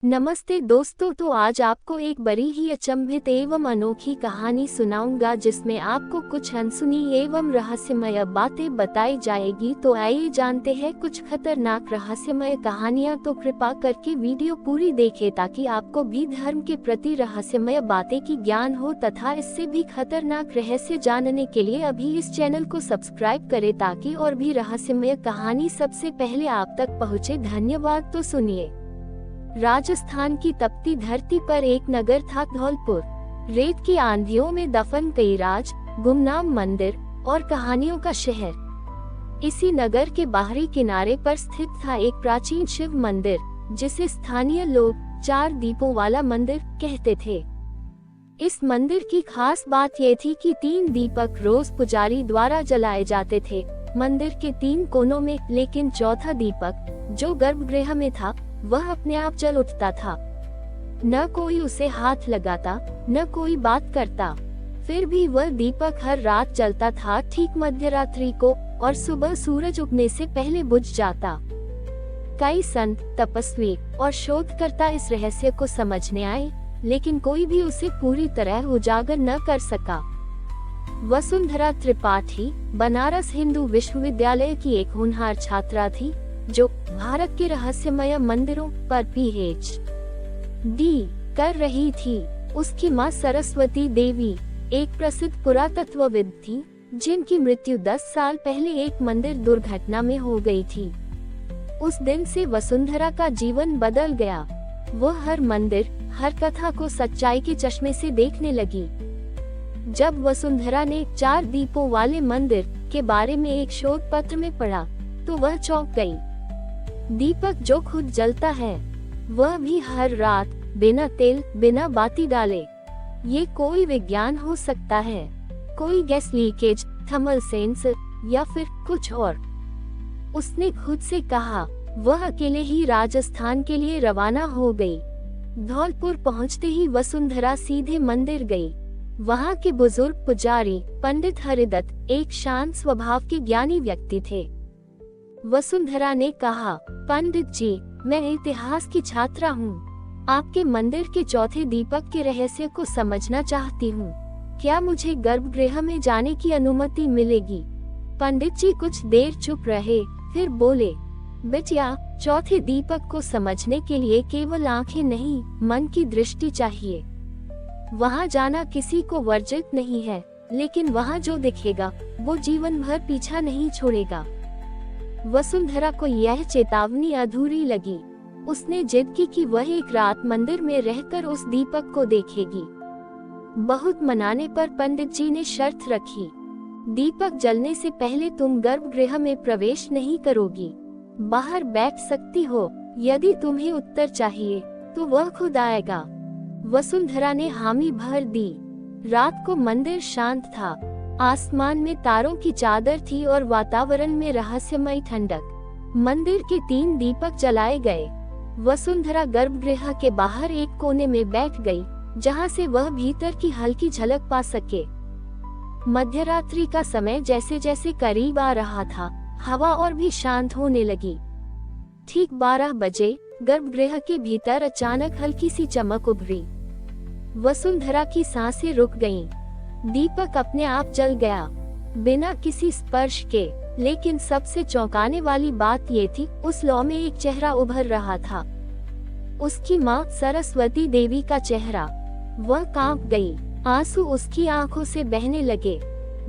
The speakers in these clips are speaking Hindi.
नमस्ते दोस्तों, तो आज आपको एक बड़ी ही अचंभित एवं अनोखी कहानी सुनाऊंगा जिसमें आपको कुछ अनसुनी एवं रहस्यमय बातें बताई जाएगी। तो आइए जानते हैं कुछ खतरनाक रहस्यमय कहानियां। तो कृपा करके वीडियो पूरी देखें ताकि आपको भी धर्म के प्रति रहस्यमय बातें की ज्ञान हो तथा इससे भी खतरनाक रहस्य जानने के लिए अभी इस चैनल को सब्सक्राइब करें ताकि और भी रहस्यमय कहानी सबसे पहले आप तक पहुँचे। धन्यवाद। तो सुनिए। राजस्थान की तपती धरती पर एक नगर था, धौलपुर। रेत की आंधियों में दफन कई राज, गुमनाम मंदिर और कहानियों का शहर। इसी नगर के बाहरी किनारे पर स्थित था एक प्राचीन शिव मंदिर जिसे स्थानीय लोग 4 दीपों वाला मंदिर कहते थे। इस मंदिर की खास बात ये थी कि 3 दीपक रोज पुजारी द्वारा जलाए जाते थे मंदिर के 3 कोनों में, लेकिन चौथा दीपक जो गर्भगृह में था वह अपने आप जल उठता था। न कोई उसे हाथ लगाता, न कोई बात करता, फिर भी वह दीपक हर रात जलता था, ठीक मध्यरात्रि को, और सुबह सूरज उगने से पहले बुझ जाता। कई संत, तपस्वी और शोधकर्ता इस रहस्य को समझने आए, लेकिन कोई भी उसे पूरी तरह उजागर न कर सका। वसुंधरा त्रिपाठी बनारस हिंदू विश्वविद्यालय की एक होनहार छात्रा थी जो भारत के रहस्यमय मंदिरों पर पीएचडी कर रही थी। उसकी मां सरस्वती देवी एक प्रसिद्ध पुरातत्वविद थी जिनकी मृत्यु 10 साल पहले एक मंदिर दुर्घटना में हो गई थी। उस दिन से वसुंधरा का जीवन बदल गया। वह हर मंदिर, हर कथा को सच्चाई के चश्मे से देखने लगी। जब वसुंधरा ने 4 दीपों वाले मंदिर के बारे में एक शोध पत्र में पढ़ा तो वह चौंक गई। दीपक जो खुद जलता है, वह भी हर रात बिना तेल, बिना बाती डाले। ये कोई विज्ञान हो सकता है, कोई गैस लीकेज, थर्मल सेंस या फिर कुछ और। उसने खुद से कहा। वह अकेले ही राजस्थान के लिए रवाना हो गई। धौलपुर पहुंचते ही वसुंधरा सीधे मंदिर गई। वहां के बुजुर्ग पुजारी पंडित हरिदत्त एक शांत स्वभाव के ज्ञानी व्यक्ति थे। वसुंधरा ने कहा, पंडित जी, मैं इतिहास की छात्रा हूँ। आपके मंदिर के चौथे दीपक के रहस्य को समझना चाहती हूँ। क्या मुझे गर्भगृह में जाने की अनुमति मिलेगी? पंडित जी कुछ देर चुप रहे, फिर बोले, बेटिया, चौथे दीपक को समझने के लिए केवल आंखें नहीं, मन की दृष्टि चाहिए। वहाँ जाना किसी को वर्जित नहीं है, लेकिन वहाँ जो दिखेगा वो जीवन भर पीछा नहीं छोड़ेगा। वसुंधरा को यह चेतावनी अधूरी लगी। उसने जिद की कि वह एक रात मंदिर में रहकर उस दीपक को देखेगी। बहुत मनाने पर पंडित जी ने शर्त रखी, दीपक जलने से पहले तुम गर्भगृह में प्रवेश नहीं करोगी। बाहर बैठ सकती हो, यदि तुम्हें उत्तर चाहिए तो वह खुद आएगा। वसुंधरा ने हामी भर दी। रात को मंदिर शांत था। आसमान में तारों की चादर थी और वातावरण में रहस्यमय ठंडक। मंदिर के 3 दीपक जलाए गए। वसुंधरा गर्भगृह के बाहर एक कोने में बैठ गई, जहां से वह भीतर की हल्की झलक पा सके। मध्यरात्रि का समय जैसे जैसे करीब आ रहा था, हवा और भी शांत होने लगी। ठीक 12 बजे गर्भगृह के भीतर अचानक हल्की सी चमक उभरी। वसुंधरा की सांसें रुक गईं। दीपक अपने आप जल गया, बिना किसी स्पर्श के। लेकिन सबसे चौंकाने वाली बात ये थी, उस लौ में एक चेहरा उभर रहा था। उसकी माँ सरस्वती देवी का चेहरा। वह कांप गई, आंसू उसकी आंखों से बहने लगे।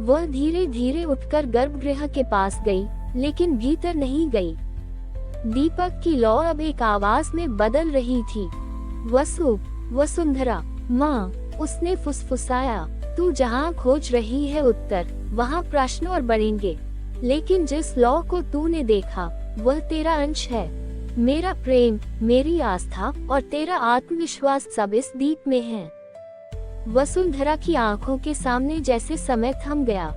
वह धीरे धीरे उठकर गर्भगृह के पास गई, लेकिन भीतर नहीं गई। दीपक की लौ अब एक आवाज में बदल रही थी, वसुंधरा, माँ। उसने फुसफुसाया, तू जहाँ खोज रही है उत्तर, वहाँ प्रश्न और बढ़ेंगे, लेकिन जिस लौ को तूने देखा वह तेरा अंश है। मेरा प्रेम, मेरी आस्था और तेरा आत्मविश्वास सब इस दीप में है। वसुंधरा की आंखों के सामने जैसे समय थम गया।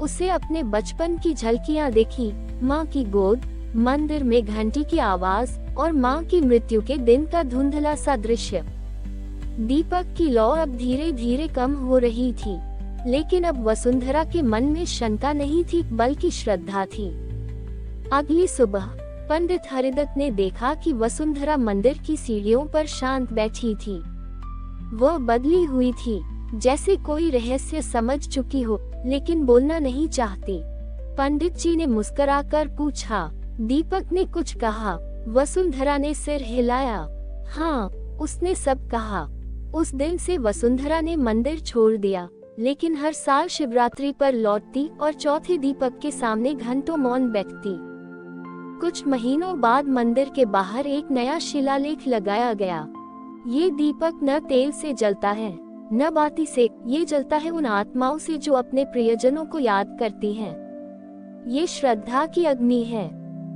उसे अपने बचपन की झलकियाँ दिखी, माँ की गोद, मंदिर में घंटी की आवाज और माँ की मृत्यु के दिन का धुंधला सा दृश्य। दीपक की लौ अब धीरे धीरे कम हो रही थी, लेकिन अब वसुंधरा के मन में शंका नहीं थी बल्कि श्रद्धा थी। अगली सुबह पंडित हरिदत्त ने देखा कि वसुंधरा मंदिर की सीढ़ियों पर शांत बैठी थी। वह बदली हुई थी, जैसे कोई रहस्य समझ चुकी हो, लेकिन बोलना नहीं चाहती। पंडित जी ने मुस्कुराकर पूछा, दीपक ने कुछ कहा? वसुंधरा ने सिर हिलाया। हाँ, उसने सब कहा। उस दिन से वसुंधरा ने मंदिर छोड़ दिया, लेकिन हर साल शिवरात्रि पर लौटती और चौथे दीपक के सामने घंटों मौन बैठती। कुछ महीनों बाद मंदिर के बाहर एक नया शिलालेख लगाया गया। ये दीपक न तेल से जलता है, न बाती से, ये जलता है उन आत्माओं से जो अपने प्रियजनों को याद करती हैं। ये श्रद्धा की अग्नि है।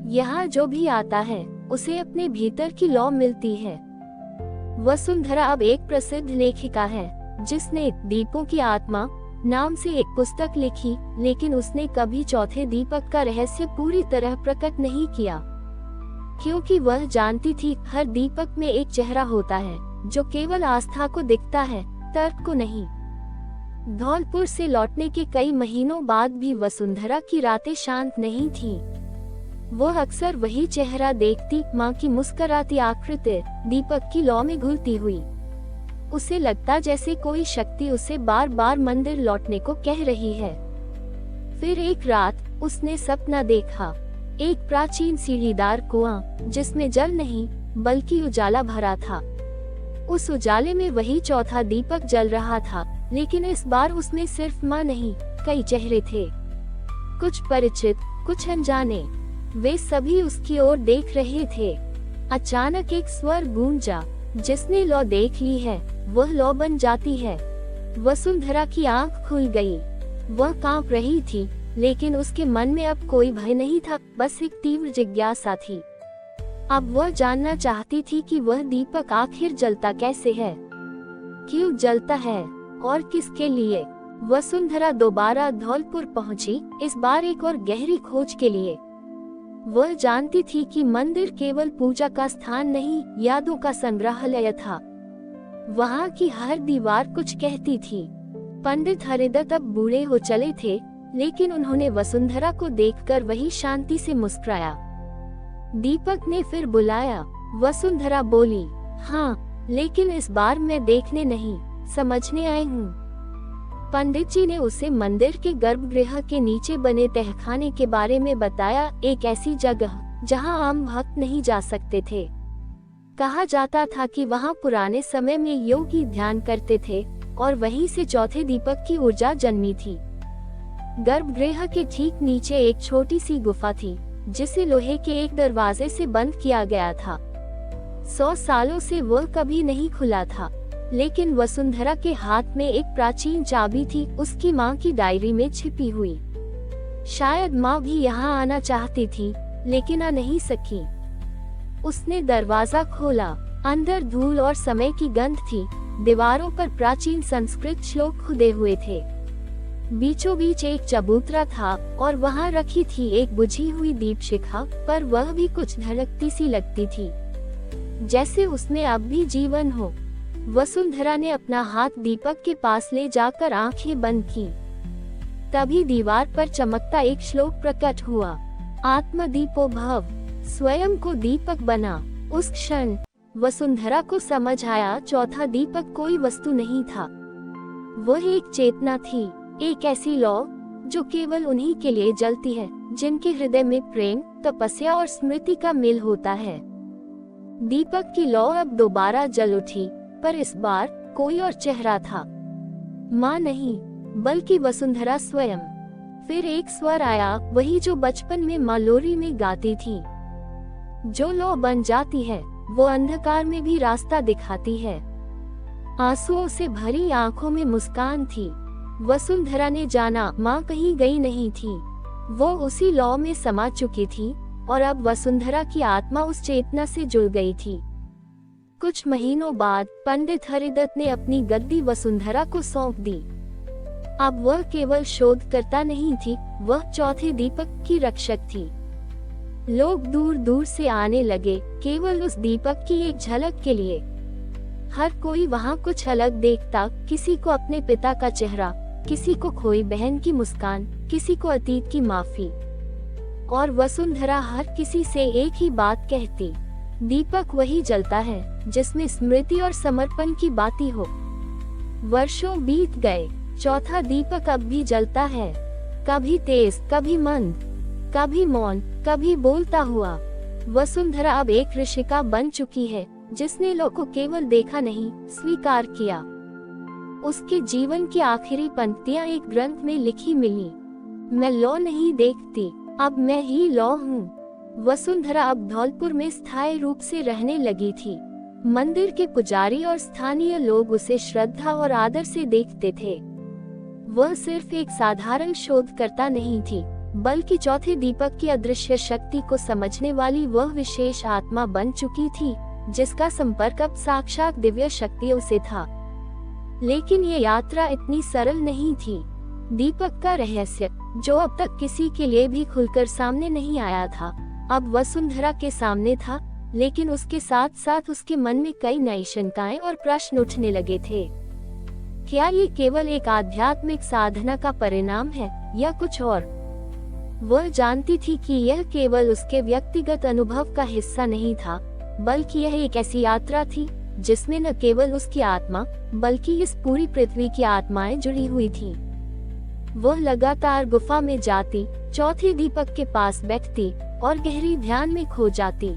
यहाँ जो भी आता है, उसे अपने भीतर की लौ मिलती है। वसुंधरा अब एक प्रसिद्ध लेखिका है, जिसने दीपों की आत्मा नाम से एक पुस्तक लिखी, लेकिन उसने कभी चौथे दीपक का रहस्य पूरी तरह प्रकट नहीं किया, क्योंकि वह जानती थी हर दीपक में एक चेहरा होता है जो केवल आस्था को दिखता है, तर्क को नहीं। धौलपुर से लौटने के कई महीनों बाद भी वसुंधरा की रातें शांत नहीं थीं। वह अक्सर वही चेहरा देखती, माँ की मुस्कुराती आकृति दीपक की लौ में घुलती हुई। उसे लगता जैसे कोई शक्ति उसे बार बार मंदिर लौटने को कह रही है। फिर एक रात उसने सपना देखा, एक प्राचीन सीढ़ीदार कुआं, जिसमें जल नहीं बल्कि उजाला भरा था। उस उजाले में वही चौथा दीपक जल रहा था, लेकिन इस बार उसमें सिर्फ माँ नहीं, कई चेहरे थे, कुछ परिचित, कुछ अनजाने। वे सभी उसकी ओर देख रहे थे। अचानक एक स्वर गूंजा, जिसने लौ देख ली है, वह लौ बन जाती है। वसुंधरा की आंख खुल गई। वह कांप रही थी, लेकिन उसके मन में अब कोई भय नहीं था, बस एक तीव्र जिज्ञासा थी। अब वह जानना चाहती थी कि वह दीपक आखिर जलता कैसे है, क्यों जलता है और किसके लिए। वसुंधरा दोबारा धौलपुर पहुंची, इस बार एक और गहरी खोज के लिए। वह जानती थी कि मंदिर केवल पूजा का स्थान नहीं, यादों का संग्रहालय था। वहाँ की हर दीवार कुछ कहती थी। पंडित हरिदत्त अब बूढ़े हो चले थे, लेकिन उन्होंने वसुंधरा को देखकर वही शांति से मुस्कुराया। दीपक ने फिर बुलाया। वसुंधरा बोली, हाँ, लेकिन इस बार मैं देखने नहीं, समझने आई हूँ। पंडित जी ने उसे मंदिर के गर्भगृह के नीचे बने तहखाने के बारे में बताया, एक ऐसी जगह जहाँ आम भक्त नहीं जा सकते थे। कहा जाता था कि वहाँ पुराने समय में योगी ध्यान करते थे और वहीं से चौथे दीपक की ऊर्जा जन्मी थी। गर्भगृह के ठीक नीचे एक छोटी सी गुफा थी, जिसे लोहे के एक दरवाजे से बंद किया गया था। 100 सालों से वह कभी नहीं खुला था, लेकिन वसुंधरा के हाथ में एक प्राचीन चाबी थी, उसकी माँ की डायरी में छिपी हुई। शायद माँ भी यहाँ आना चाहती थी, लेकिन आ नहीं सकी। उसने दरवाजा खोला। अंदर धूल और समय की गंध थी। दीवारों पर प्राचीन संस्कृत श्लोक खुदे हुए थे। बीचों बीच एक चबूतरा था और वहाँ रखी थी एक बुझी हुई दीपशिखा, पर वह भी कुछ धड़कती सी लगती थी, जैसे उसमें अब भी जीवन हो। वसुंधरा ने अपना हाथ दीपक के पास ले जाकर आंखें बंद की। तभी दीवार पर चमकता एक श्लोक प्रकट हुआ, आत्मदीपो भव, स्वयं को दीपक बना। उस क्षण वसुंधरा को समझ आया, चौथा दीपक कोई वस्तु नहीं था, वह एक चेतना थी, एक ऐसी लौ जो केवल उन्हीं के लिए जलती है जिनके हृदय में प्रेम, तपस्या और स्मृति का मेल होता है। दीपक की लौ अब दोबारा जल उठी, पर इस बार कोई और चेहरा था। माँ नहीं, बल्कि वसुंधरा स्वयं। फिर एक स्वर आया, वही जो बचपन में माँ लोरी में गाती थी, जो लौ बन जाती है वो अंधकार में भी रास्ता दिखाती है। आंसुओं से भरी आंखों में मुस्कान थी। वसुंधरा ने जाना माँ कहीं गई नहीं थी, वो उसी लौ में समा चुकी थी और अब वसुंधरा की आत्मा उस चेतना से जुड़ गई थी। कुछ महीनों बाद पंडित हरिदत्त ने अपनी गद्दी वसुंधरा को सौंप दी। अब वह केवल शोधकर्ता नहीं थी, वह चौथे दीपक की रक्षक थी। लोग दूर दूर से आने लगे, केवल उस दीपक की एक झलक के लिए। हर कोई वहाँ कुछ अलग देखता, किसी को अपने पिता का चेहरा, किसी को खोई बहन की मुस्कान, किसी को अतीत की माफी। और वसुंधरा हर किसी से एक ही बात कहती, दीपक वही जलता है जिसमें स्मृति और समर्पण की बाती हो। वर्षों बीत गए, चौथा दीपक अब भी जलता है, कभी तेज, कभी मंद, कभी मौन, कभी बोलता हुआ। वसुंधरा अब एक ऋषिका बन चुकी है, जिसने लो को केवल देखा नहीं, स्वीकार किया। उसके जीवन की आखिरी पंक्तियां एक ग्रंथ में लिखी मिली, मैं लो नहीं देखती, अब मैं ही लो हूँ। वसुंधरा अब धौलपुर में स्थायी रूप से रहने लगी थी। मंदिर के पुजारी और स्थानीय लोग उसे श्रद्धा और आदर से देखते थे। वह सिर्फ एक साधारण शोधकर्ता नहीं थी, बल्कि चौथे दीपक की अदृश्य शक्ति को समझने वाली वह विशेष आत्मा बन चुकी थी, जिसका संपर्क अब साक्षात दिव्य शक्तियों से था। लेकिन ये यात्रा इतनी सरल नहीं थी। दीपक का रहस्य, जो अब तक किसी के लिए भी खुलकर सामने नहीं आया था, अब वसुंधरा के सामने था। लेकिन उसके साथ साथ उसके मन में कई नई शंकाएं और प्रश्न उठने लगे थे। क्या ये केवल एक आध्यात्मिक साधना का परिणाम है या कुछ और? वह जानती थी कि यह केवल उसके व्यक्तिगत अनुभव का हिस्सा नहीं था, बल्कि यह एक ऐसी यात्रा थी जिसमें न केवल उसकी आत्मा, बल्कि इस पूरी पृथ्वी की आत्माएं जुड़ी हुई थीं। वह लगातार गुफा में जाती, चौथे दीपक के पास बैठती और गहरी ध्यान में खो जाती।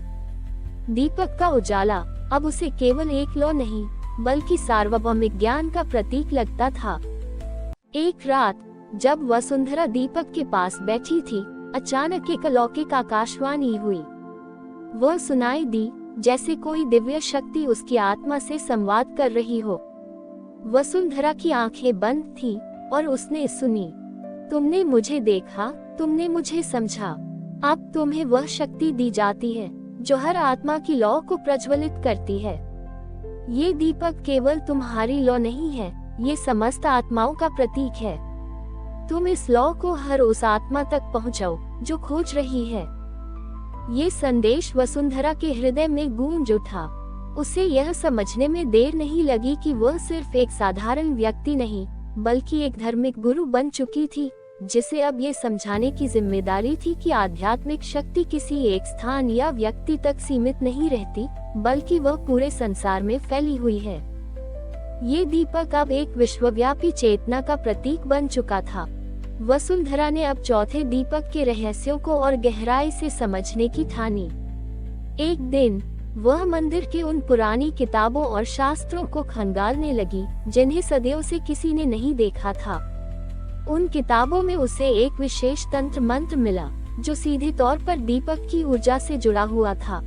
दीपक का उजाला अब उसे केवल एक लो नहीं, बल्कि सार्वभौमिक ज्ञान का प्रतीक लगता था। एक रात जब वसुंधरा दीपक के पास बैठी थी, अचानक एक अलौकिक आकाशवाणी हुई। वह सुनाई दी जैसे कोई दिव्य शक्ति उसकी आत्मा से संवाद कर रही हो। वसुंधरा की आंखें बंद थी और उसने सुनी, तुमने मुझे देखा, तुमने मुझे समझा, अब तुम्हें वह शक्ति दी जाती है जो हर आत्मा की लौ को प्रज्वलित करती है। ये दीपक केवल तुम्हारी लौ नहीं है, ये समस्त आत्माओं का प्रतीक है। तुम इस लौ को हर उस आत्मा तक पहुंचाओ जो खोज रही है। ये संदेश वसुंधरा के हृदय में गूंज उठा। उसे यह समझने में देर नहीं लगी कि वह सिर्फ एक साधारण व्यक्ति नहीं, बल्कि एक धार्मिक गुरु बन चुकी थी, जिसे अब ये समझाने की जिम्मेदारी थी कि आध्यात्मिक शक्ति किसी एक स्थान या व्यक्ति तक सीमित नहीं रहती, बल्कि वह पूरे संसार में फैली हुई है। ये दीपक अब एक विश्वव्यापी चेतना का प्रतीक बन चुका था। वसुंधरा ने अब चौथे दीपक के रहस्यों को और गहराई से समझने की ठानी। एक दिन वह मंदिर के उन पुरानी किताबों और शास्त्रों को खंगालने लगी जिन्हें सदियों से किसी ने नहीं देखा था। उन किताबों में उसे एक विशेष तंत्र मंत्र मिला जो सीधे तौर पर दीपक की ऊर्जा से जुड़ा हुआ था।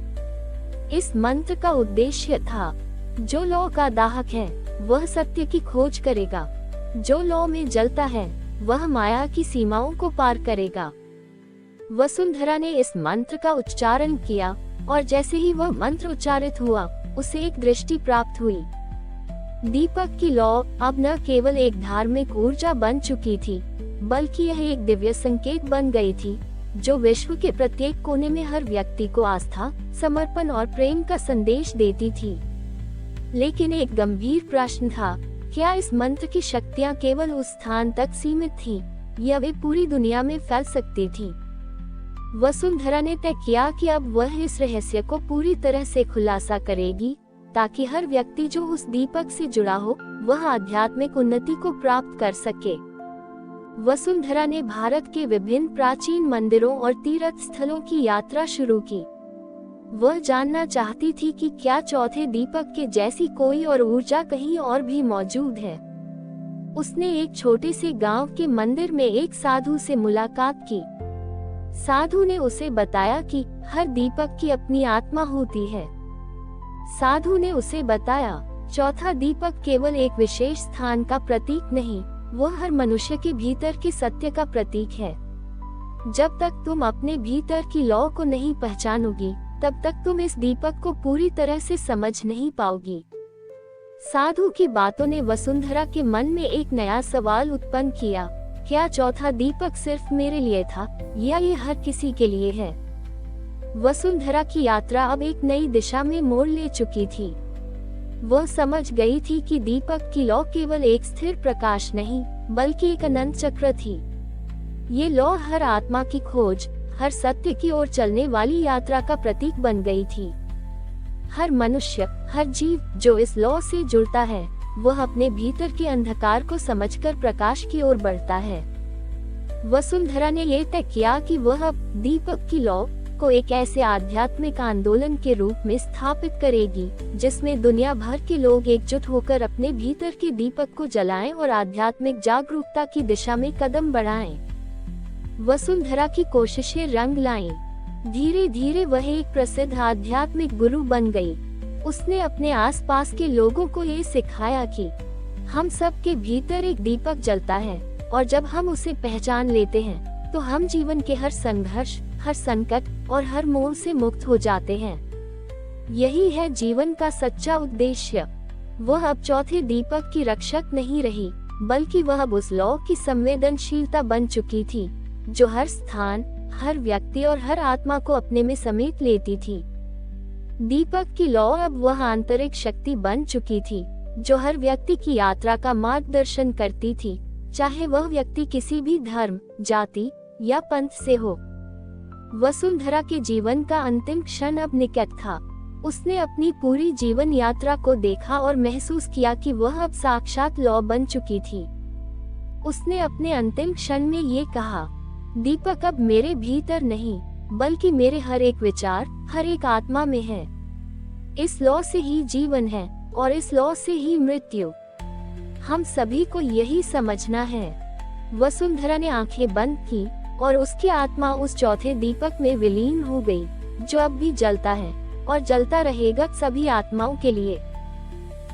इस मंत्र का उद्देश्य था, जो लौ का दाहक है वह सत्य की खोज करेगा, जो लौ में जलता है वह माया की सीमाओं को पार करेगा। वसुंधरा ने इस मंत्र का उच्चारण किया और जैसे ही वह मंत्र उच्चारित हुआ, उसे एक दृष्टि प्राप्त हुई। दीपक की लौ अब न केवल एक धार्मिक ऊर्जा बन चुकी थी, बल्कि यह एक दिव्य संकेत बन गई थी, जो विश्व के प्रत्येक कोने में हर व्यक्ति को आस्था, समर्पण और प्रेम का संदेश देती थी। लेकिन एक गंभीर प्रश्न था, क्या इस मंत्र की शक्तियाँ केवल उस स्थान तक सीमित थीं, या वे पूरी दुनिया में फैल सकती थीं? वसुंधरा ने तय किया कि अब वह इस रहस्य को पूरी तरह से खुलासा करेगी, ताकि हर व्यक्ति जो उस दीपक से जुड़ा हो, वह आध्यात्मिक उन्नति को प्राप्त कर सके। वसुंधरा ने भारत के विभिन्न प्राचीन मंदिरों और तीर्थ स्थलों की यात्रा शुरू की। वह जानना चाहती थी कि क्या चौथे दीपक के जैसी कोई और ऊर्जा कहीं और भी मौजूद है। उसने एक छोटे से गांव के मंदिर में एक साधु से मुलाकात की। साधु ने उसे बताया कि हर दीपक की अपनी आत्मा होती है। साधु ने उसे बताया, चौथा दीपक केवल एक विशेष स्थान का प्रतीक नहीं, वह हर मनुष्य के भीतर के सत्य का प्रतीक है। जब तक तुम अपने भीतर की लौ को नहीं पहचानोगी, तब तक तुम इस दीपक को पूरी तरह से समझ नहीं पाओगी। साधु की बातों ने वसुंधरा के मन में एक नया सवाल उत्पन्न किया, क्या चौथा दीपक सिर्फ मेरे लिए था, या ये हर किसी के लिए है? वसुंधरा की यात्रा अब एक नई दिशा में मोड़ ले चुकी थी। वह समझ गई थी कि दीपक की लौ केवल एक स्थिर प्रकाश नहीं, बल्कि एक अनंत चक्र थी। ये लौ हर आत्मा की खोज, हर सत्य की ओर चलने वाली यात्रा का प्रतीक बन गई थी। हर मनुष्य, हर जीव जो इस लौ से जुड़ता है, वह अपने भीतर के अंधकार को समझकर प्रकाश की ओर बढ़ता है। वसुंधरा ने ये तय किया कि वह अब दीपक की लौ को एक ऐसे आध्यात्मिक आंदोलन के रूप में स्थापित करेगी जिसमें दुनिया भर के लोग एकजुट होकर अपने भीतर के दीपक को जलाएं और आध्यात्मिक जागरूकता की दिशा में कदम बढ़ाएं। वसुंधरा की कोशिशें रंग लाईं। धीरे धीरे वह एक प्रसिद्ध आध्यात्मिक गुरु बन गई। उसने अपने आसपास के लोगों को ये सिखाया कि हम सब के भीतर एक दीपक जलता है और जब हम उसे पहचान लेते हैं तो हम जीवन के हर संघर्ष, हर संकट और हर मोह से मुक्त हो जाते हैं। यही है जीवन का सच्चा उद्देश्य। वह अब चौथे दीपक की रक्षक नहीं रही, बल्कि वह अब उस लौ की संवेदनशीलता बन चुकी थी जो हर स्थान, हर व्यक्ति और हर आत्मा को अपने में समेट लेती थी। दीपक की लौ अब वह आंतरिक शक्ति बन चुकी थी जो हर व्यक्ति की यात्रा का मार्गदर्शन करती थी, चाहे वह व्यक्ति किसी भी धर्म, जाति या पंथ से हो। वसुंधरा के जीवन का अंतिम क्षण अब निकट था। उसने अपनी पूरी जीवन यात्रा को देखा और महसूस किया कि वह अब साक्षात लौ बन चुकी थी। उसने अपने अंतिम क्षण में ये कहा, दीपक अब मेरे भीतर नहीं, बल्कि मेरे हर एक विचार, हर एक आत्मा में है। इस लौ से ही जीवन है और इस लौ से ही मृत्यु। हम सभी को यही समझना है। वसुंधरा ने आंखें बंद की और उसकी आत्मा उस चौथे दीपक में विलीन हो गई, जो अब भी जलता है और जलता रहेगा सभी आत्माओं के लिए।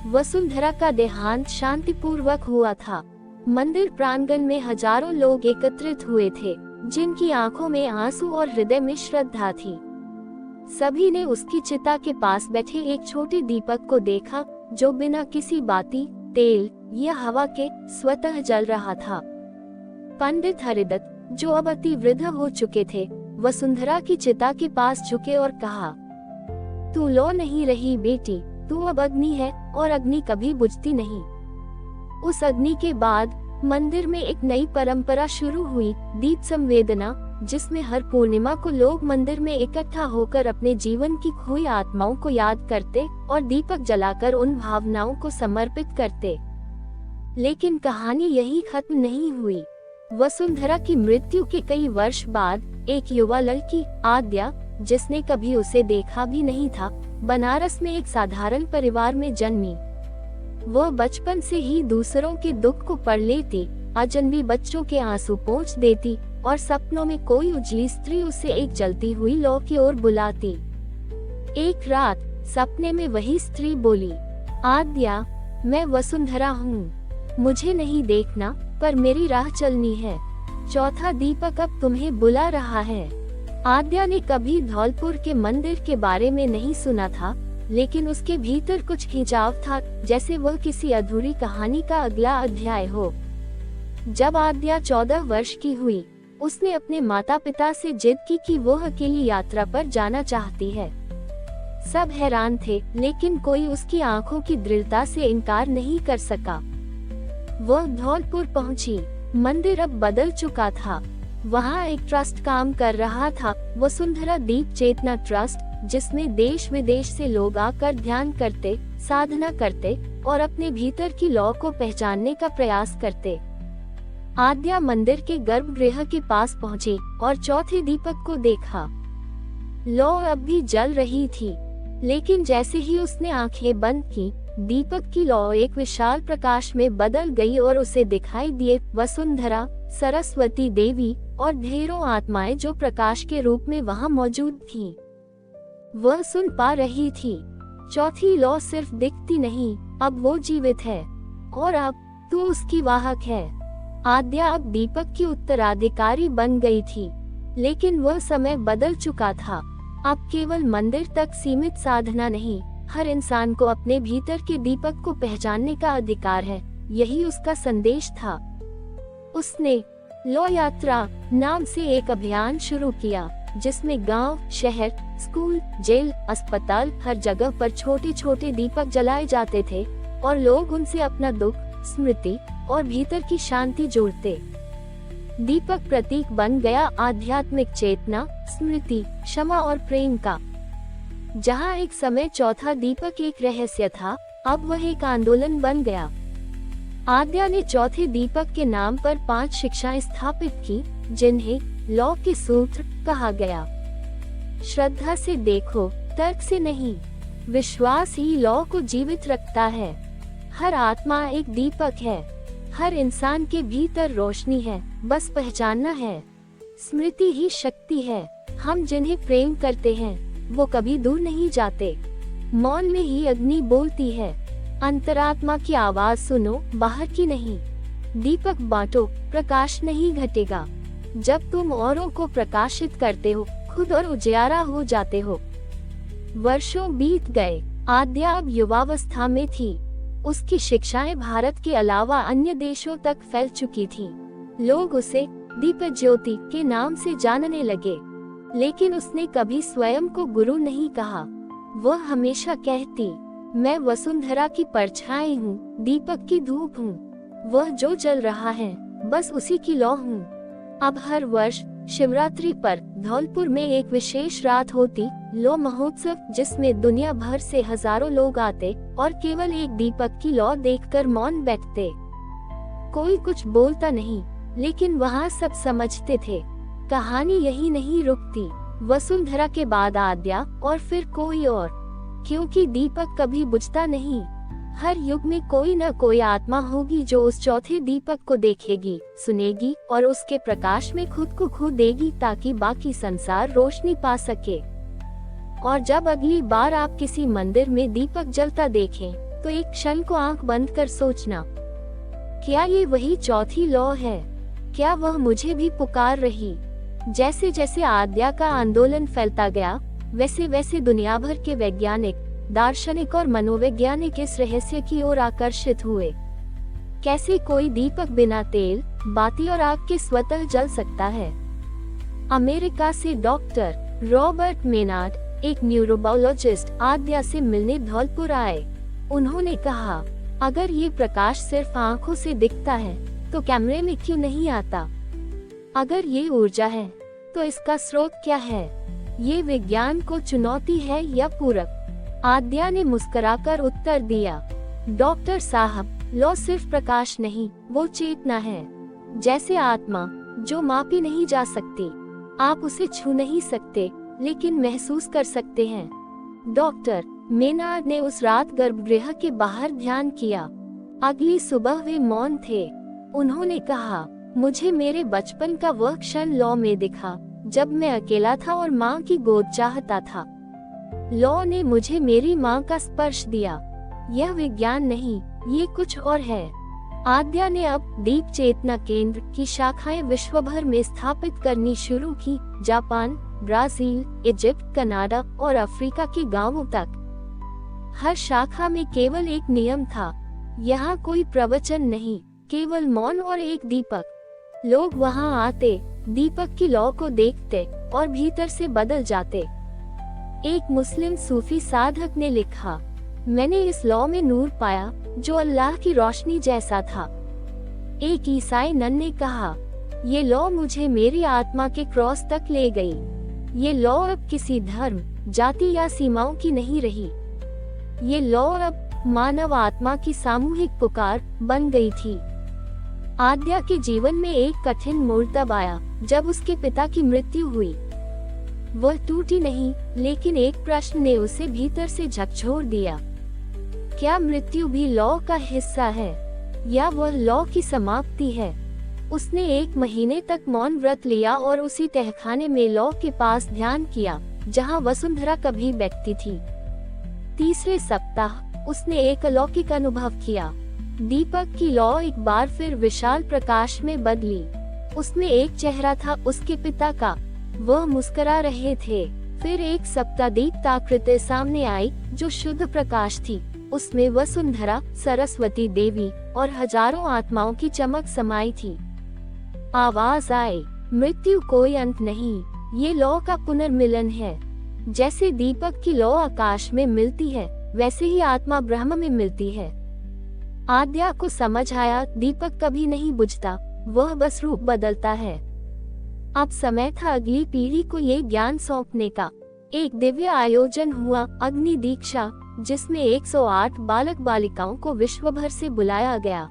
वसुंधरा का देहांत शांतिपूर्वक हुआ था। मंदिर प्रांगण में हजारों लोग एकत्रित हुए थे, जिनकी आंखों में आंसू और हृदय में श्रद्धा थी। सभी ने उसकी चिता के पास बैठे एक छोटे दीपक को देखा, जो बिना किसी बाती, तेल या हवा के स्वतः जल रहा था। पंडित हरिदत्त, जो अब अति वृद्ध हो चुके थे, वसुंधरा की चिता के पास झुके और कहा, तू लौ नहीं रही बेटी, तू अब अग्नि है और अग्नि कभी बुझती नहीं। उस अग्नि के बाद मंदिर में एक नई परंपरा शुरू हुई, दीप संवेदना, जिसमें हर पूर्णिमा को लोग मंदिर में इकट्ठा होकर अपने जीवन की खोई आत्माओं को याद करते और दीपक जलाकर उन भावनाओं को समर्पित करते। लेकिन कहानी यही खत्म नहीं हुई। वसुंधरा की मृत्यु के कई वर्ष बाद एक युवा लड़की, आद्या, जिसने कभी उसे देखा भी नहीं था, बनारस में एक साधारण परिवार में जन्मी। वह बचपन से ही दूसरों के दुख को पढ़ लेती, अजनबी बच्चों के आंसू पोंछ देती और सपनों में कोई उजली स्त्री उसे एक जलती हुई लौ की ओर बुलाती। एक रात सपने में वही स्त्री बोली, आद्या, मैं वसुंधरा हूँ, मुझे नहीं देखना पर मेरी राह चलनी है। चौथा दीपक अब तुम्हें बुला रहा है। आद्या ने कभी धौलपुर के मंदिर के बारे में नहीं सुना था, लेकिन उसके भीतर कुछ खिंचाव था, जैसे वह किसी अधूरी कहानी का अगला अध्याय हो। जब आद्या 14 वर्ष की हुई, उसने अपने माता पिता से जिद की कि वह अकेली यात्रा पर जाना चाहती है। सब हैरान थे, लेकिन कोई उसकी आंखों की दृढ़ता से इनकार नहीं कर सका। वह धौलपुर पहुंची। मंदिर अब बदल चुका था। वहां एक ट्रस्ट काम कर रहा था, वसुंधरा दीप चेतना ट्रस्ट, जिसमें देश विदेश से लोग आकर ध्यान करते, साधना करते और अपने भीतर की लौ को पहचानने का प्रयास करते। आद्या मंदिर के गर्भगृह के पास पहुंची और चौथे दीपक को देखा। लौ अब भी जल रही थी, लेकिन जैसे ही उसने आंखें बंद की, दीपक की लौ एक विशाल प्रकाश में बदल गई और उसे दिखाई दिए वसुंधरा, सरस्वती देवी और ढेरों आत्माएं जो प्रकाश के रूप में वहां मौजूद थीं। वह सुन पा रही थी। चौथी लौ सिर्फ दिखती नहीं, अब वो जीवित है और अब तू उसकी वाहक है। आद्या अब दीपक की उत्तराधिकारी बन गई थी, लेकिन वह समय बदल चुका था। अब केवल मंदिर तक सीमित साधना नहीं, हर इंसान को अपने भीतर के दीपक को पहचानने का अधिकार है। यही उसका संदेश था। उसने लौ यात्रा नाम से एक अभियान शुरू किया, जिसमें गांव, शहर, स्कूल, जेल, अस्पताल, हर जगह पर छोटे छोटे दीपक जलाए जाते थे और लोग उनसे अपना दुख, स्मृति और भीतर की शांति जोड़ते। दीपक प्रतीक बन गया आध्यात्मिक चेतना, स्मृति, क्षमा और प्रेम का। जहाँ एक समय चौथा दीपक एक रहस्य था, अब वह एक आंदोलन बन गया। आद्या ने चौथे दीपक के नाम पर 5 शिक्षाएं स्थापित की, जिन्हें लौ के सूत्र कहा गया। श्रद्धा से देखो, तर्क से नहीं। विश्वास ही लौ को जीवित रखता है। हर आत्मा एक दीपक है। हर इंसान के भीतर रोशनी है, बस पहचानना है। स्मृति ही शक्ति है। हम जिन्हें प्रेम करते हैं वो कभी दूर नहीं जाते। मौन में ही अग्नि बोलती है। अंतरात्मा की आवाज सुनो, बाहर की नहीं। दीपक बांटो, प्रकाश नहीं घटेगा। जब तुम औरों को प्रकाशित करते हो, खुद और उजियारा हो जाते हो। वर्षों बीत गए। आद्या अब युवावस्था में थी। उसकी शिक्षाएं भारत के अलावा अन्य देशों तक फैल चुकी थीं। लोग उसे दीप ज्योति के नाम से जानने लगे, लेकिन उसने कभी स्वयं को गुरु नहीं कहा। वह हमेशा कहती, मैं वसुंधरा की परछाई हूँ, दीपक की धूप हूँ। वह जो जल रहा है, बस उसी की लौ हूँ। अब हर वर्ष शिवरात्रि पर धौलपुर में एक विशेष रात होती, लौ महोत्सव, जिसमें दुनिया भर से हजारों लोग आते और केवल एक दीपक की लौ देखकर मौन बैठते। कोई कुछ बोलता नहीं, लेकिन वहाँ सब समझते थे, कहानी यही नहीं रुकती। वसुंधरा के बाद आद्या और फिर कोई और, क्योंकि दीपक कभी बुझता नहीं। हर युग में कोई न कोई आत्मा होगी जो उस चौथे दीपक को देखेगी, सुनेगी और उसके प्रकाश में खुद को खो देगी, ताकि बाकी संसार रोशनी पा सके। और जब अगली बार आप किसी मंदिर में दीपक जलता देखें, तो एक क्षण को आंख बंद कर सोचना, क्या ये वही चौथी लौ है? क्या वह मुझे भी पुकार रही? जैसे जैसे आद्या का आंदोलन फैलता गया, वैसे वैसे दुनिया भर के वैज्ञानिक, दार्शनिक और मनोवैज्ञानिक इस रहस्य की ओर आकर्षित हुए। कैसे कोई दीपक बिना तेल, बाती और आग के स्वतः जल सकता है? अमेरिका से डॉक्टर रॉबर्ट मेनार्ड, एक न्यूरोबायोलॉजिस्ट, आद्या से मिलने धौलपुर आए। उन्होंने कहा, अगर ये प्रकाश सिर्फ आंखों से दिखता है, तो कैमरे में क्यों नहीं आता? अगर ये ऊर्जा है, तो इसका स्रोत क्या है? ये विज्ञान को चुनौती है या पूरक? आद्या ने मुस्कुराकर उत्तर दिया, डॉक्टर साहब, लौ सिर्फ प्रकाश नहीं, वो चेतना है। जैसे आत्मा, जो मापी नहीं जा सकती। आप उसे छू नहीं सकते, लेकिन महसूस कर सकते हैं। डॉक्टर मेनार्ड ने उस रात गर्भगृह के बाहर ध्यान किया। अगली सुबह वे मौन थे। उन्होंने कहा, मुझे मेरे बचपन का वह क्षण लौ में दिखा, जब मैं अकेला था और माँ की गोद चाहता था। लौ ने मुझे मेरी माँ का स्पर्श दिया। यह विज्ञान नहीं, ये कुछ और है। आद्या ने अब दीप चेतना केंद्र की शाखाएं विश्व भर में स्थापित करनी शुरू की, जापान, ब्राजील, इजिप्ट, कनाडा और अफ्रीका के गांवों तक। हर शाखा में केवल एक नियम था, यहाँ कोई प्रवचन नहीं, केवल मौन और एक दीपक। लोग वहाँ आते, दीपक की लौ को देखते और भीतर से बदल जाते। एक मुस्लिम सूफी साधक ने लिखा, मैंने इस लौ में नूर पाया, जो अल्लाह की रोशनी जैसा था। एक ईसाई नन ने कहा, ये लौ मुझे मेरी आत्मा के क्रॉस तक ले गई। ये लौ अब किसी धर्म, जाति या सीमाओं की नहीं रही। ये लौ अब मानव आत्मा की सामूहिक पुकार बन गई थी। आद्या के जीवन में एक कठिन मोड़ तब आया, जब उसके पिता की मृत्यु हुई। वह टूटी नहीं, लेकिन एक प्रश्न ने उसे भीतर से झकझोर दिया, क्या मृत्यु भी लौ का हिस्सा है, या वह लौ की समाप्ति है? उसने 1 महीने तक मौन व्रत लिया और उसी तहखाने में लौ के पास ध्यान किया, जहां वसुंधरा कभी बैठती थी। तीसरे सप्ताह उसने एक अलौकिक अनुभव किया। दीपक की लौ एक बार फिर विशाल प्रकाश में बदली। उसमें एक चेहरा था, उसके पिता का। वह मुस्कुरा रहे थे। फिर एक सप्तादीप्त आकृति सामने आई, जो शुद्ध प्रकाश थी। उसमें वसुंधरा, सरस्वती देवी और हजारों आत्माओं की चमक समाई थी। आवाज आई, मृत्यु कोई अंत नहीं, ये लौ का पुनर्मिलन है। जैसे दीपक की लौ आकाश में मिलती है, वैसे ही आत्मा ब्रह्म में मिलती है। आद्या को समझ आया, दीपक कभी नहीं बुझता, वह बस रूप बदलता है। अब समय था अगली पीढ़ी को ये ज्ञान सौंपने का। एक दिव्य आयोजन हुआ, अग्नि दीक्षा, जिसमें 108 बालक बालिकाओं को विश्व भर से बुलाया गया।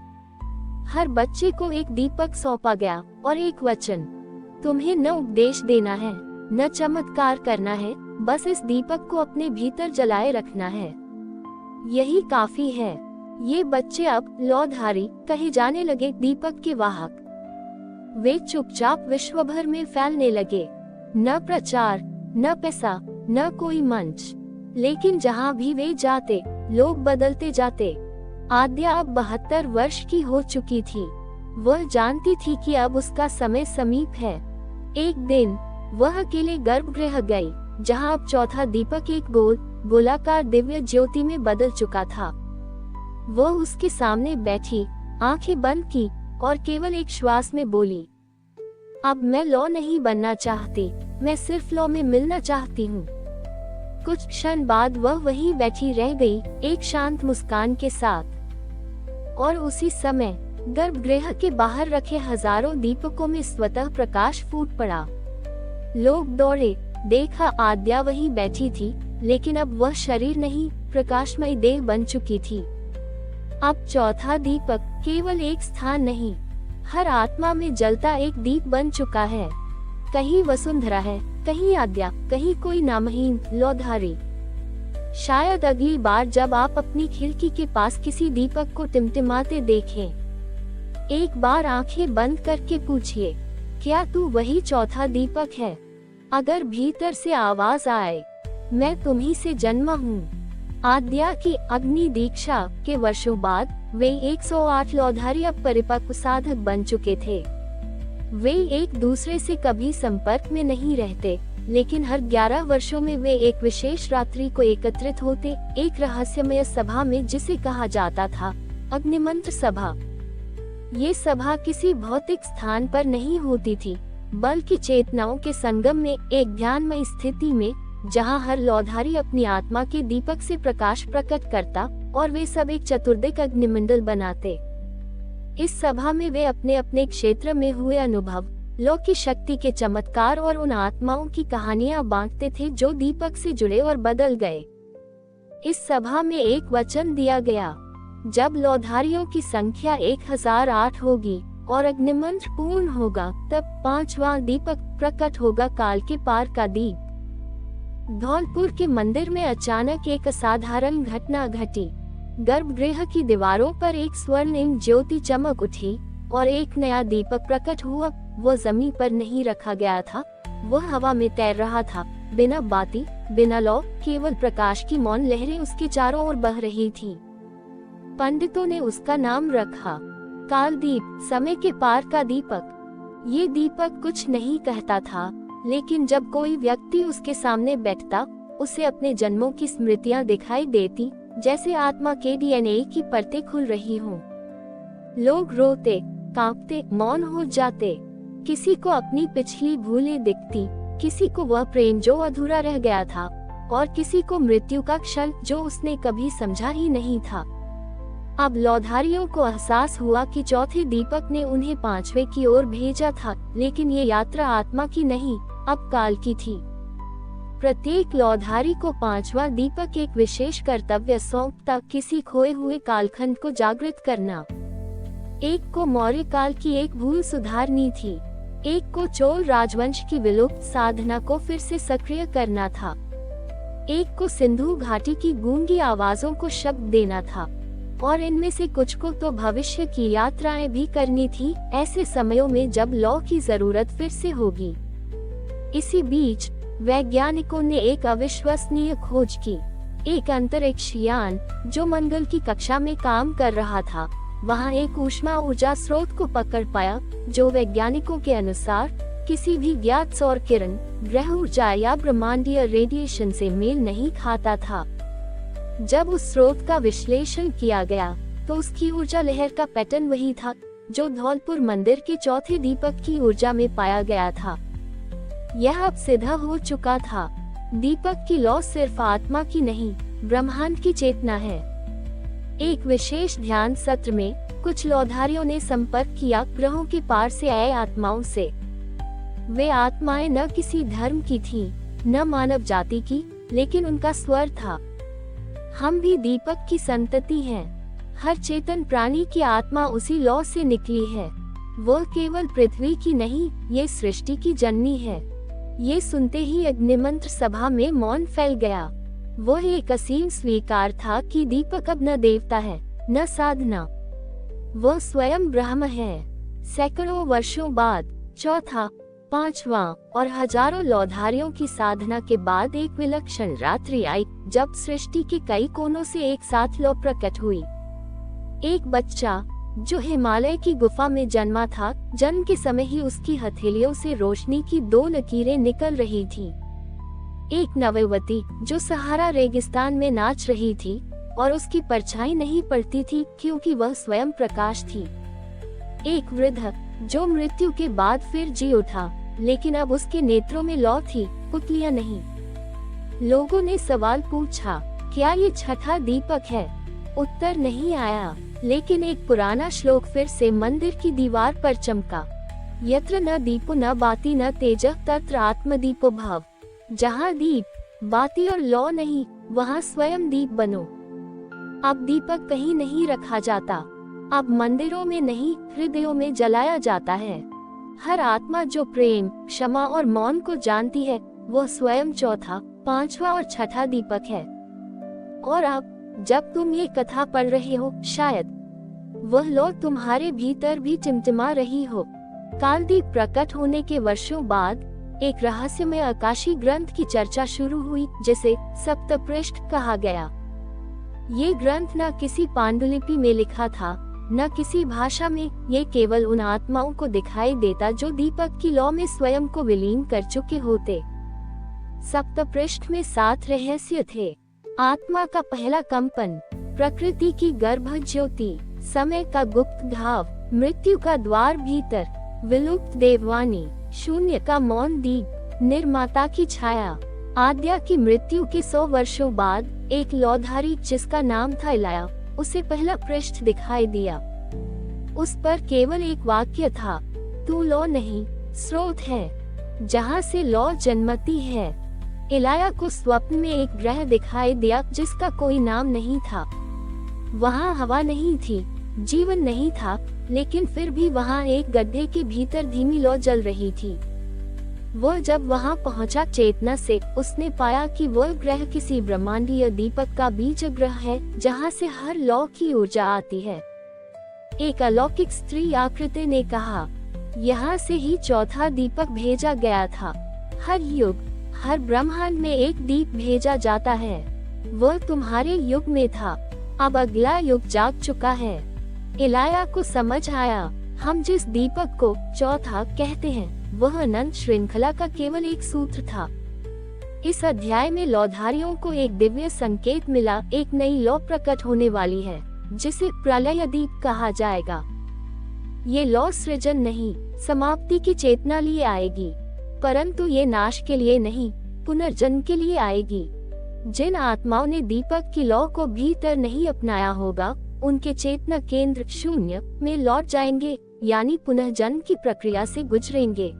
हर बच्चे को एक दीपक सौंपा गया और एक वचन, तुम्हें न उपदेश देना है, न चमत्कार करना है, बस इस दीपक को अपने भीतर जलाए रखना है। यही काफी है। ये बच्चे अब लौधारी कहे जाने लगे, दीपक के वाहक। वे चुपचाप विश्व भर में फैलने लगे। न प्रचार, न पैसा, न कोई मंच, लेकिन जहाँ भी वे जाते लोग बदलते जाते। आद्या अब 72 वर्ष की हो चुकी थी। वह जानती थी कि अब उसका समय समीप है। एक दिन वह अकेले गर्भगृह गई, जहाँ अब चौथा दीपक एक गोलाकार दिव्य ज्योति में बदल चुका था। वह उसके सामने बैठी, आंखें बंद की और केवल एक श्वास में बोली, अब मैं लौ नहीं बनना चाहती, मैं सिर्फ लौ में मिलना चाहती हूँ। कुछ क्षण बाद वह वहीं बैठी रह गई, एक शांत मुस्कान के साथ। और उसी समय गर्भगृह के बाहर रखे हजारों दीपकों में स्वतः प्रकाश फूट पड़ा। लोग दौड़े, देखा आद्या वहीं बैठी थी, लेकिन अब वह शरीर नहीं, प्रकाशमयी देह बन चुकी थी। अब चौथा दीपक केवल एक स्थान नहीं, हर आत्मा में जलता एक दीप बन चुका है। कहीं वसुंधरा है, कहीं आद्या, कहीं कोई नामहीन लौधारी। शायद अगली बार जब आप अपनी खिड़की के पास किसी दीपक को टिमटिमाते देखें, एक बार आंखें बंद करके पूछिए, क्या तू वही चौथा दीपक है? अगर भीतर से आवाज आए, मैं तुम्ही से जन्मा हूँ। आद्या की अग्नि दीक्षा के वर्षों बाद वे 108 लौधारी अब परिपक्व साधक बन चुके थे। वे एक दूसरे से कभी संपर्क में नहीं रहते, लेकिन हर 11 वर्षों में वे एक विशेष रात्रि को एकत्रित होते, एक रहस्यमय सभा में, जिसे कहा जाता था अग्निमंत्र सभा। ये सभा किसी भौतिक स्थान पर नहीं होती थी, बल्कि चेतनाओं के संगम में, एक ध्यानमय स्थिति में, जहां हर लौधारी अपनी आत्मा के दीपक से प्रकाश प्रकट करता और वे सब एक चतुर्दिक अग्निमंडल बनाते। इस सभा में वे अपने अपने क्षेत्र में हुए अनुभव, लौकिक शक्ति के चमत्कार और उन आत्माओं की कहानियां बांटते थे जो दीपक से जुड़े और बदल गए। इस सभा में एक वचन दिया गया, जब लौधारियों की संख्या 1008 होगी और अग्निमंत्र पूर्ण होगा, तब 5वां दीपक प्रकट होगा, काल के पार का दीप। धौलपुर के मंदिर में अचानक एक असाधारण घटना घटी। गर्भगृह की दीवारों पर एक स्वर्णिम ज्योति चमक उठी और एक नया दीपक प्रकट हुआ। वो जमीन पर नहीं रखा गया था, वह हवा में तैर रहा था, बिना बाती, बिना लौ, केवल प्रकाश की मौन लहरें उसके चारों ओर बह रही थीं। पंडितों ने उसका नाम रखा कालदीप, समय के पार का दीपक। ये दीपक कुछ नहीं कहता था, लेकिन जब कोई व्यक्ति उसके सामने बैठता, उसे अपने जन्मों की स्मृतियां दिखाई देती, जैसे आत्मा के डीएनए की परतें खुल रही हों। लोग रोते, कांपते, मौन हो जाते। किसी को अपनी पिछली भूलें दिखती, किसी को वह प्रेम जो अधूरा रह गया था, और किसी को मृत्यु का क्षण जो उसने कभी समझा ही नहीं था। अब लौधारियों को एहसास हुआ कि चौथे दीपक ने उन्हें 5वें की ओर भेजा था, लेकिन ये यात्रा आत्मा की नहीं, अब काल की थी। प्रत्येक लौधारी को 5वां दीपक एक विशेष कर्तव्य सौंपता, किसी खोए हुए कालखंड को जागृत करना। एक को मौर्य काल की एक भूल सुधारनी थी, एक को चोल राजवंश की विलुप्त साधना को फिर से सक्रिय करना था, एक को सिंधु घाटी की गूंगी आवाजों को शब्द देना था, और इनमें से कुछ को तो भविष्य की यात्राएं भी करनी थी, ऐसे समयों में जब लौ की जरूरत फिर से होगी। इसी बीच वैज्ञानिकों ने एक अविश्वसनीय खोज की। एक अंतरिक्ष यान जो मंगल की कक्षा में काम कर रहा था, वहां एक ऊष्मा ऊर्जा स्रोत को पकड़ पाया, जो वैज्ञानिकों के अनुसार किसी भी ज्ञात सौर किरण, ग्रह ऊर्जा या ब्रह्मांडीय रेडिएशन से मेल नहीं खाता था। जब उस स्रोत का विश्लेषण किया गया, तो उसकी ऊर्जा लहर का पैटर्न वही था जो धौलपुर मंदिर के चौथे दीपक की ऊर्जा में पाया गया था। यह अब सिद्ध हो चुका था, दीपक की लौ सिर्फ आत्मा की नहीं, ब्रह्मांड की चेतना है। एक विशेष ध्यान सत्र में कुछ लौधारियों ने संपर्क किया ग्रहों के पार से आए आत्माओं से। वे आत्माएं न किसी धर्म की थीं, न मानव जाति की, लेकिन उनका स्वर था। हम भी दीपक की संतति हैं। हर चेतन प्राणी की आत्मा उसी लौ से निकली है। वो केवल पृथ्वी की नहीं, ये सृष्टि की जननी है। ये सुनते ही अग्निमंत्र सभा में मौन फैल गया। वो एक असीम स्वीकार था कि दीपक अब न देवता है, न साधना, वो स्वयं ब्रह्म है। सैकड़ों वर्षों बाद चौथा, पांचवा और हजारों लौधारियों की साधना के बाद एक विलक्षण रात्रि आई, जब सृष्टि के कई कोनों से एक साथ लौ प्रकट हुई। एक बच्चा जो हिमालय की गुफा में जन्मा था, जन्म के समय ही उसकी हथेलियों से रोशनी की 2 लकीरें निकल रही थी। एक नवयुवती जो सहारा रेगिस्तान में नाच रही थी और उसकी परछाई नहीं पड़ती थी क्योंकि वह स्वयं प्रकाश थी। एक वृद्ध जो मृत्यु के बाद फिर जी उठा, लेकिन अब उसके नेत्रों में लौ थी, पुतलियां नहीं। लोगों ने सवाल पूछा, क्या ये छठा दीपक है? उत्तर नहीं आया, लेकिन एक पुराना श्लोक फिर से मंदिर की दीवार पर चमका। यत्र न दीपो न बाती न तेजः तत्र आत्मदीपो भव। जहाँ दीप, बाती और लौ नहीं, वहाँ स्वयं दीप बनो। अब दीपक कहीं नहीं रखा जाता, अब मंदिरों में नहीं, हृदयों में जलाया जाता है। हर आत्मा जो प्रेम, क्षमा और मौन को जानती है, वो स्वयं चौथा, पांचवा और छठा दीपक है। और अब जब तुम ये कथा पढ़ रहे हो, शायद वह लौ तुम्हारे भीतर भी टिमटिमा रही हो। कालदीप प्रकट होने के वर्षों बाद एक रहस्यमय आकाशी ग्रंथ की चर्चा शुरू हुई, जिसे सप्तपृष्ठ कहा गया। ये ग्रंथ न किसी पांडुलिपि में लिखा था, न किसी भाषा में। ये केवल उन आत्माओं को दिखाई देता जो दीपक की लौ में स्वयं को विलीन कर चुके होते। सप्तपृष्ठ में 7 रहस्य थे। आत्मा का पहला कंपन, प्रकृति की गर्भ ज्योति, समय का गुप्त घाव, मृत्यु का द्वार भीतर, विलुप्त देववाणी, शून्य का मौन दीप, निर्माता की छाया। आद्या की मृत्यु के 100 वर्षों बाद एक लौधारी जिसका नाम था इलाया, उसे पहला पृष्ठ दिखाई दिया। उस पर केवल एक वाक्य था, तू लौ नहीं, स्रोत है, जहाँ से लौ जन्मती है। इलाया को स्वप्न में एक ग्रह दिखाई दिया जिसका कोई नाम नहीं था। वहाँ हवा नहीं थी, जीवन नहीं था, लेकिन फिर भी वहाँ एक गड्ढे के भीतर धीमी लौ जल रही थी। वह जब वहाँ पहुँचा चेतना से, उसने पाया कि वह ग्रह किसी ब्रह्मांडीय दीपक का बीज ग्रह है, जहाँ से हर लौ की ऊर्जा आती है। एक अलौकिक स्त्री आकृति ने कहा, यहाँ से ही चौथा दीपक भेजा गया था। हर युग, हर ब्रह्मांड में एक दीप भेजा जाता है। वह तुम्हारे युग में था, अब अगला युग जाग चुका है। इलाया को समझ आया, हम जिस दीपक को चौथा कहते हैं, वह अनंत श्रृंखला का केवल एक सूत्र था। इस अध्याय में लौधारियों को एक दिव्य संकेत मिला, एक नई लौ प्रकट होने वाली है, जिसे प्रलय दीप कहा जाएगा। ये लौ सृजन नहीं, समाप्ति की चेतना लिए आएगी, परंतु ये नाश के लिए नहीं, पुनर्जन्म के लिए आएगी। जिन आत्माओं ने दीपक की लौ को भीतर नहीं अपनाया होगा, उनके चेतना केंद्र शून्य में लौट जाएंगे, यानी पुनः जन्म की प्रक्रिया से गुजरेंगे।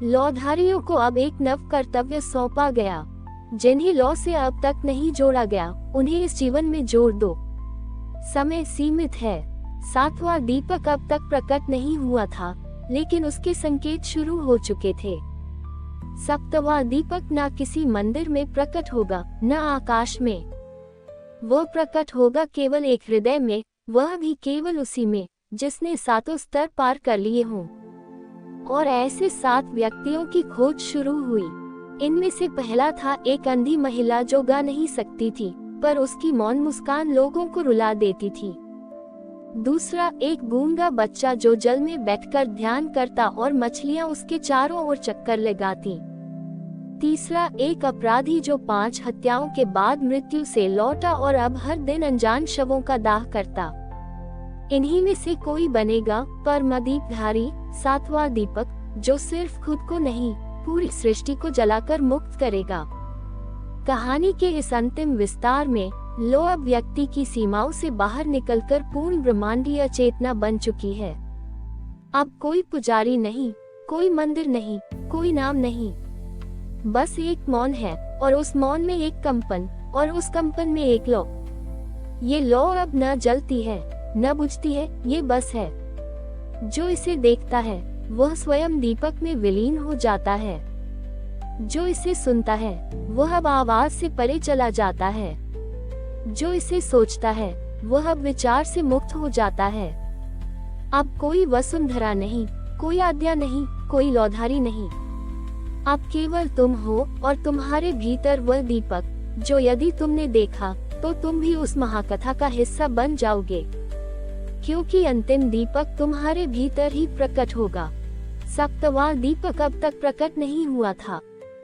लौधारियों को अब एक नव कर्तव्य सौंपा गया। जिन्हें लौ से अब तक नहीं जोड़ा गया, उन्हें इस जीवन में जोड़ दो। समय सीमित है। 7वां दीपक अब तक प्रकट नहीं हुआ था, लेकिन उसके संकेत शुरू हो चुके थे। 7वां दीपक न किसी मंदिर में प्रकट होगा, न आकाश में। वो प्रकट होगा केवल एक हृदय में, वह भी केवल उसी में जिसने 7 स्तर पार कर लिए हों। और ऐसे 7 व्यक्तियों की खोज शुरू हुई। इनमें से पहला था एक अंधी महिला जो गा नहीं सकती थी, पर उसकी मौन मुस्कान लोगों को रुला देती थी। दूसरा एक गूंगा बच्चा जो जल में बैठकर ध्यान करता और मछलियां उसके चारों ओर चक्कर लगाती। तीसरा एक अपराधी जो 5 हत्याओं के बाद मृत्यु से लौटा और अब हर दिन अनजान शवों का दाह करता। इन्हीं में से कोई बनेगा परमदीपधारी, 7वां दीपक, जो सिर्फ खुद को नहीं, पूरी सृष्टि को जलाकर मुक्त करेगा। कहानी के इस अंतिम विस्तार में लो अब व्यक्ति की सीमाओं से बाहर निकलकर पूर्ण ब्रह्मांडीय चेतना बन चुकी है। अब कोई पुजारी नहीं, कोई मंदिर नहीं, कोई नाम नहीं, बस एक मौन है और उस मौन में एक कंपन और उस कंपन में एक लौ। ये लौ अब न जलती है, न बुझती है, ये बस है। जो इसे देखता है वह स्वयं दीपक में विलीन हो जाता है। जो इसे सुनता है वह अब आवाज से परे चला जाता है। जो इसे सोचता है वह अब विचार से मुक्त हो जाता है। अब कोई वसुंधरा नहीं, कोई आद्या नहीं, कोई लौधारी नहीं। अब केवल तुम हो और तुम्हारे भीतर वह दीपक जो यदि तुमने देखा तो तुम भी उस महाकथा का हिस्सा बन जाओगे, क्योंकि अंतिम दीपक तुम्हारे भीतर ही प्रकट होगा। सप्तवां दीपक अब तक प्रकट नहीं हुआ था।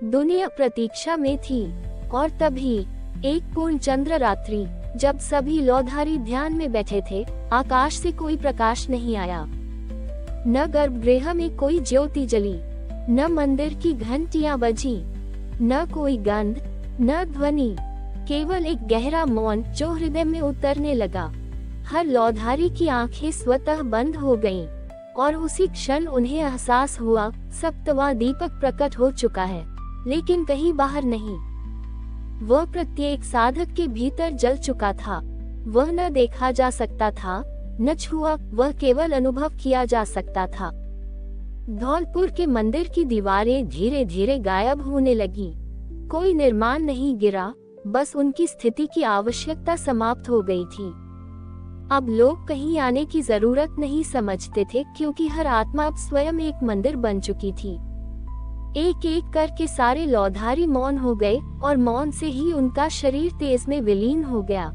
दुनिया प्रतीक्षा में थी और तभी एक पूर्ण चंद्र रात्रि, जब सभी लौधारी ध्यान में बैठे थे, आकाश से कोई प्रकाश नहीं आया। न गर्भगृह में कोई ज्योति जली, न मंदिर की घंटियां बजी, न कोई गंध, न ध्वनि, केवल एक गहरा मौन जो हृदय में उतरने लगा। हर लौधारी की आंखें स्वतः बंद हो गईं और उसी क्षण उन्हें एहसास हुआ सप्तवां दीपक प्रकट हो चुका है, लेकिन कहीं बाहर नहीं। वह प्रत्येक साधक के भीतर जल चुका था। वह न देखा जा सकता था, न छुआ, वह केवल अनुभव किया जा सकता था। धौलपुर के मंदिर की दीवारें धीरे धीरे गायब होने लगी। कोई निर्माण नहीं गिरा, बस उनकी स्थिति की आवश्यकता समाप्त हो गई थी। अब लोग कहीं आने की जरूरत नहीं समझते थे, क्योंकि हर आत्मा अब स्वयं एक मंदिर बन चुकी थी। एक एक करके सारे लौधारी मौन हो गए और मौन से ही उनका शरीर तेज में विलीन हो गया।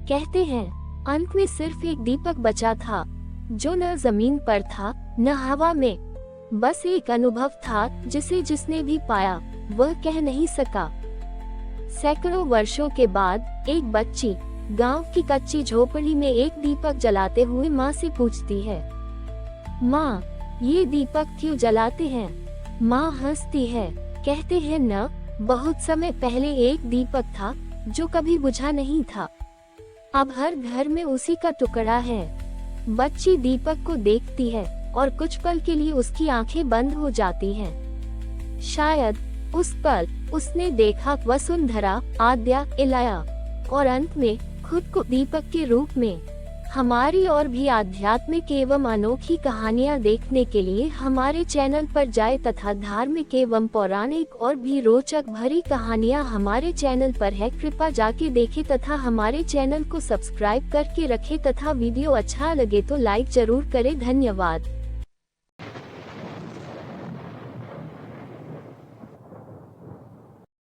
कहते हैं अंत में सिर्फ एक दीपक बचा था, जो न जमीन पर था न हवा में, बस एक अनुभव था जिसे जिसने भी पाया वह कह नहीं सका। सैकड़ों वर्षों के बाद एक बच्ची गांव की कच्ची झोपड़ी में एक दीपक जलाते हुए माँ से पूछती है, माँ ये दीपक क्यों जलाते हैं? माँ हंसती है, कहते हैं न, बहुत समय पहले एक दीपक था जो कभी बुझा नहीं था, अब हर घर में उसी का टुकड़ा है। बच्ची दीपक को देखती है और कुछ पल के लिए उसकी आंखें बंद हो जाती हैं। शायद उस पल उसने देखा वसुंधरा, आद्या, इलया और अंत में खुद को दीपक के रूप में। हमारी और भी आध्यात्मिक एवं अनोखी कहानियाँ देखने के लिए हमारे चैनल पर जाएं तथा धार्मिक एवं पौराणिक और भी रोचक भरी कहानियाँ हमारे चैनल पर है। कृपया जाके देखें तथा हमारे चैनल को सब्सक्राइब करके रखें तथा वीडियो अच्छा लगे तो लाइक जरूर करें। धन्यवाद।